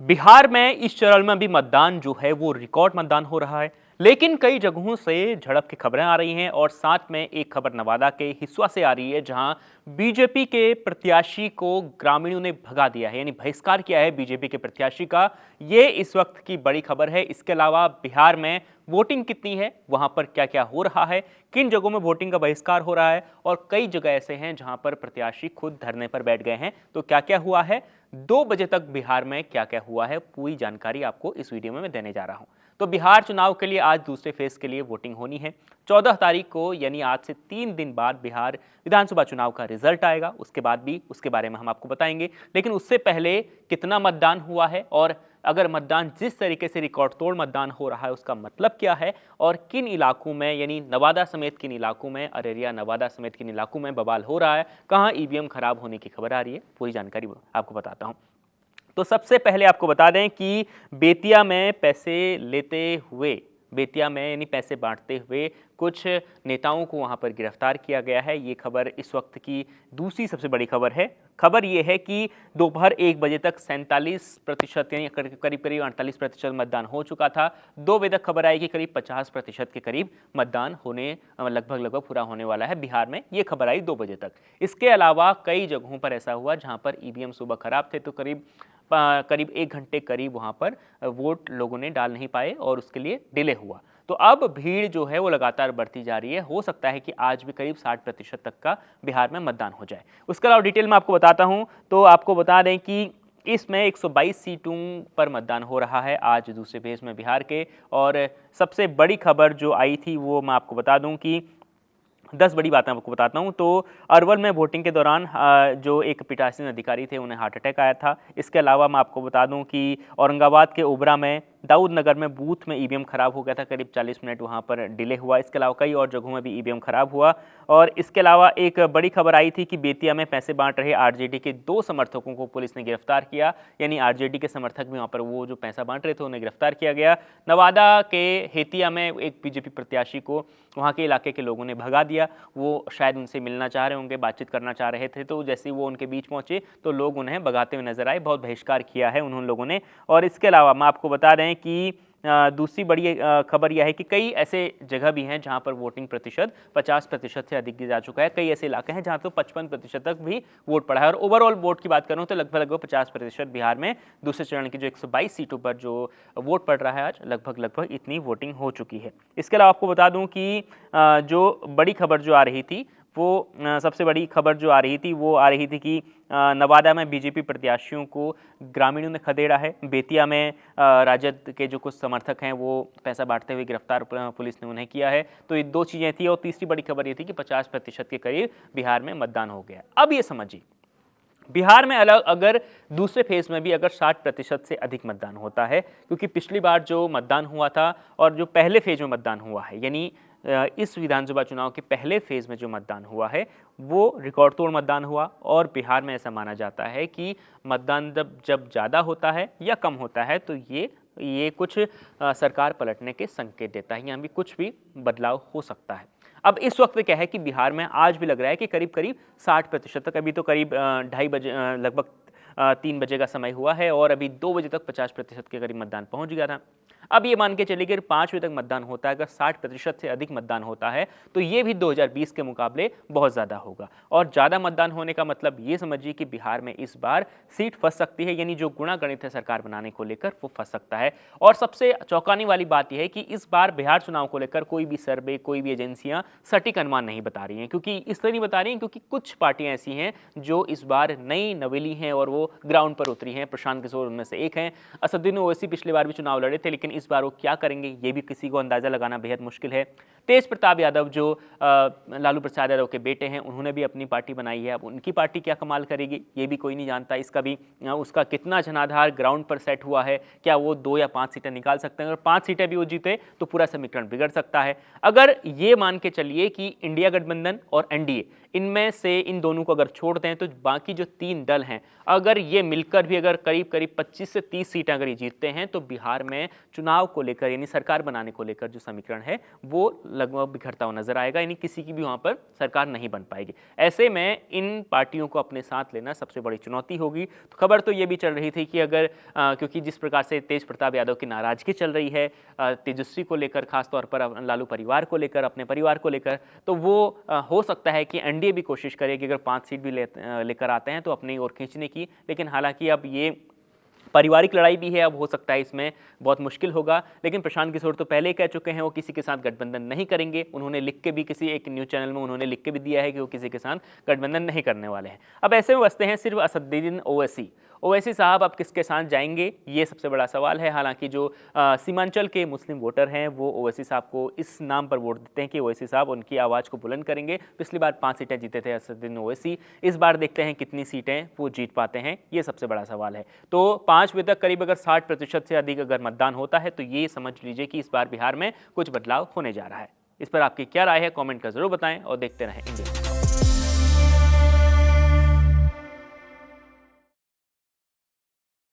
बिहार में इस चरण में भी मतदान जो है वो रिकॉर्ड मतदान हो रहा है, लेकिन कई जगहों से झड़प की खबरें आ रही हैं और साथ में एक खबर नवादा के हिस्सा से आ रही है जहां बीजेपी के प्रत्याशी को ग्रामीणों ने भगा दिया है, यानी बहिष्कार किया है बीजेपी के प्रत्याशी का। ये इस वक्त की बड़ी खबर है। इसके अलावा बिहार में वोटिंग कितनी है, वहां पर क्या क्या हो रहा है, किन जगहों में वोटिंग का बहिष्कार हो रहा है और कई जगह ऐसे हैं जहां पर प्रत्याशी खुद धरने पर बैठ गए हैं। तो क्या क्या हुआ है, 2 बजे तक बिहार में क्या क्या हुआ है, पूरी जानकारी आपको इस वीडियो में मैं देने जा रहा हूं। तो बिहार चुनाव के लिए आज दूसरे फेज के लिए वोटिंग होनी है। 14 तारीख को यानी आज से 3 दिन बाद बिहार विधानसभा चुनाव का रिजल्ट आएगा। उसके बाद भी उसके बारे में हम आपको बताएंगे, लेकिन उससे पहले कितना मतदान हुआ है और अगर मतदान जिस तरीके से रिकॉर्ड तोड़ मतदान हो रहा है उसका मतलब क्या है और किन इलाकों में, यानी नवादा समेत किन इलाकों में, अररिया नवादा समेत किन इलाकों में बवाल हो रहा है, कहां ईवीएम खराब होने की खबर आ रही है, पूरी जानकारी आपको बताता हूं। तो सबसे पहले आपको बता दें कि बेतिया में पैसे लेते हुए, बेतिया में यानी पैसे बांटते हुए कुछ नेताओं को वहां पर गिरफ्तार किया गया है। ये खबर इस वक्त की दूसरी सबसे बड़ी खबर है। खबर ये है कि दोपहर 1 बजे तक 47% यानी करीब करीब 48% मतदान हो चुका था। 2 बजे तक खबर आई कि करीब 50% के करीब मतदान होने लगभग पूरा होने वाला है बिहार में। ये खबर आई 2 बजे तक। इसके अलावा कई जगहों पर ऐसा हुआ जहां पर ईवीएम सुबह खराब थे, तो करीब 1 घंटे करीब वहां पर वोट लोगों ने डाल नहीं पाए और उसके लिए डिले हुआ। तो अब भीड़ जो है वो लगातार बढ़ती जा रही है। हो सकता है कि आज भी करीब 60% तक का बिहार में मतदान हो जाए। उसके अलावा डिटेल में आपको बताता हूं। तो आपको बता दें कि इसमें 122 सीटों पर मतदान हो रहा है आज दूसरे फेज में बिहार के। और सबसे बड़ी खबर जो आई थी वो मैं आपको बता दूं कि 10 बड़ी बातें आपको बताता हूं। तो अरवल में वोटिंग के दौरान जो एक पीठासीन अधिकारी थे उन्हें हार्ट अटैक आया था। इसके अलावा मैं आपको बता दूं कि औरंगाबाद के ओबरा में, दाऊद नगर में बूथ में ईवीएम खराब हो गया था, करीब 40 मिनट वहां पर डिले हुआ। इसके अलावा कई और जगहों में भी ईवीएम खराब हुआ। और इसके अलावा एक बड़ी खबर आई थी कि बेतिया में पैसे बांट रहे आरजेडी के 2 समर्थकों को पुलिस ने गिरफ्तार किया, यानी आरजेडी के समर्थक भी वहां पर वो जो पैसा बांट रहे थे उन्हें गिरफ्तार किया गया। नवादा के हेतिया में एक बीजेपी प्रत्याशी को वहां के इलाके के लोगों ने भगा दिया। वो शायद उनसे मिलना चाह रहे होंगे, बातचीत करना चाह रहे थे, तो जैसे ही वो उनके बीच पहुंचे तो लोग उन्हें भगाते हुए नजर आए। बहुत बहिष्कार किया है उन लोगों ने। और इसके अलावा मैं आपको बता दें कि दूसरी बड़ी खबर यह है कि कई ऐसे जगह भी हैं जहां पर वोटिंग प्रतिशत 50% से अधिक जा चुका है। कई ऐसे इलाके हैं जहां तो 55% तक भी वोट पड़ा है। और ओवरऑल वोट की बात करूं तो लगभग 50% बिहार में दूसरे चरण की जो 122 सीटों पर जो वोट पड़ रहा है आज, लगभग इतनी वोटिंग हो चुकी है। इसके अलावा आपको बता दूं कि जो बड़ी खबर जो आ रही थी वो सबसे बड़ी खबर जो आ रही थी वो आ रही थी कि नवादा में बीजेपी प्रत्याशियों को ग्रामीणों ने खदेड़ा है। बेतिया में राजद के जो कुछ समर्थक हैं वो पैसा बांटते हुए गिरफ्तार पुलिस ने उन्हें किया है। तो ये 2 चीज़ें थी। और तीसरी बड़ी खबर ये थी कि 50% के करीब बिहार में मतदान हो गया। अब ये समझिए, बिहार में अगर दूसरे फेज में भी अगर 60% से अधिक मतदान होता है, क्योंकि पिछली बार जो मतदान हुआ था और जो पहले फेज में मतदान हुआ है, यानी इस विधानसभा चुनाव के पहले फेज में जो मतदान हुआ है वो रिकॉर्ड तोड़ मतदान हुआ। और बिहार में ऐसा माना जाता है कि मतदान जब ज़्यादा होता है या कम होता है तो ये कुछ सरकार पलटने के संकेत देता है, यहाँ भी कुछ भी बदलाव हो सकता है। अब इस वक्त क्या है कि बिहार में आज भी लग रहा है कि करीब 60% तक, अभी तो करीब 2:30 बजे, लगभग 3 बजे का समय हुआ है और अभी 2 बजे तक 50% के करीब मतदान पहुंच गया था। अब ये मान के चलिए कि 5 बजे तक मतदान होता है, अगर 60% से अधिक मतदान होता है तो ये भी 2020 के मुकाबले बहुत ज़्यादा होगा। और ज़्यादा मतदान होने का मतलब ये समझिए कि बिहार में इस बार सीट फंस सकती है, यानी जो गुणागणित है सरकार बनाने को लेकर वो फंस सकता है। और सबसे चौंकाने वाली बात यह है कि इस बार बिहार चुनाव को लेकर कोई भी सर्वे, कोई भी एजेंसियां सटीक अनुमान नहीं बता रही हैं। क्योंकि इसलिए नहीं बता रही हैं क्योंकि कुछ पार्टियां ऐसी हैं जो इस बार नई नवेली हैं और वो ग्राउंड पर उतरी हैं। प्रशांत किशोर उनमें से एक हैं। असदुद्दीन ओवैसी पिछली बार भी चुनाव लड़े थे, लेकिन इस बार वो क्या करेंगे ये भी किसी को अंदाजा लगाना बेहद मुश्किल है। तेज प्रताप यादव जो लालू प्रसाद यादव के बेटे हैं, उन्होंने भी अपनी पार्टी बनाई है। अब उनकी पार्टी क्या कमाल करेगी ये भी कोई नहीं जानता। इसका भी उसका कितना जनाधार ग्राउंड पर सेट हुआ है, क्या वो 2 या 5 सीटें निकाल सकते हैं। अगर 5 सीटें भी वो जीते तो पूरा समीकरण बिगड़ सकता है। अगर ये मान के चलिए कि इंडिया गठबंधन और एनडीए इनमें से इन दोनों को अगर छोड़ दें तो बाकी जो 3 दल हैं, अगर ये मिलकर भी अगर करीब 25 से 30 सीटें अगर ये जीतते हैं तो बिहार में चुनाव को लेकर यानी सरकार बनाने को लेकर जो समीकरण है वो लगभग बिखरता हुआ नजर आएगा, यानी किसी की भी वहां पर सरकार नहीं बन पाएगी। ऐसे में इन पार्टियों को अपने साथ लेना सबसे बड़ी चुनौती होगी। तो खबर तो ये भी चल रही थी कि अगर क्योंकि जिस प्रकार से तेज प्रताप यादव की नाराजगी चल रही है तेजस्वी को लेकर, खासतौर पर लालू परिवार को लेकर, अपने परिवार को लेकर, तो वो हो सकता है कि एनडीए भी कोशिश करे कि अगर 5 सीट भी लेकर आते हैं तो अपनी ओर खींचने की। लेकिन हालांकि अब ये पारिवारिक लड़ाई भी है, अब हो सकता है इसमें बहुत मुश्किल होगा। लेकिन प्रशांत किशोर तो पहले ही कह चुके हैं वो किसी के साथ गठबंधन नहीं करेंगे। उन्होंने लिख के भी किसी एक न्यूज़ चैनल में उन्होंने लिख के भी दिया है कि वो किसी के साथ गठबंधन नहीं करने वाले हैं। अब ऐसे में बचते हैं सिर्फ असदुद्दीन ओवैसी साहब अब किसके साथ जाएंगे, ये सबसे बड़ा सवाल है। हालांकि जो सीमांचल के मुस्लिम वोटर हैं वो ओवैसी साहब को इस नाम पर वोट देते हैं कि ओवैसी साहब उनकी आवाज़ को बुलंद करेंगे। पिछली बार 5 सीटें जीते थे असदुद्दीन ओवैसी, इस बार देखते हैं कितनी सीटें वो जीत पाते हैं, ये सबसे बड़ा सवाल है। तो 5 बजे तक करीब अगर 60% से अधिक अगर मतदान होता है तो ये समझ लीजिए कि इस बार बिहार में कुछ बदलाव होने जा रहा है। इस पर आपकी क्या राय है, कमेंट कर जरूर बताएं और देखते रहें इंडिया।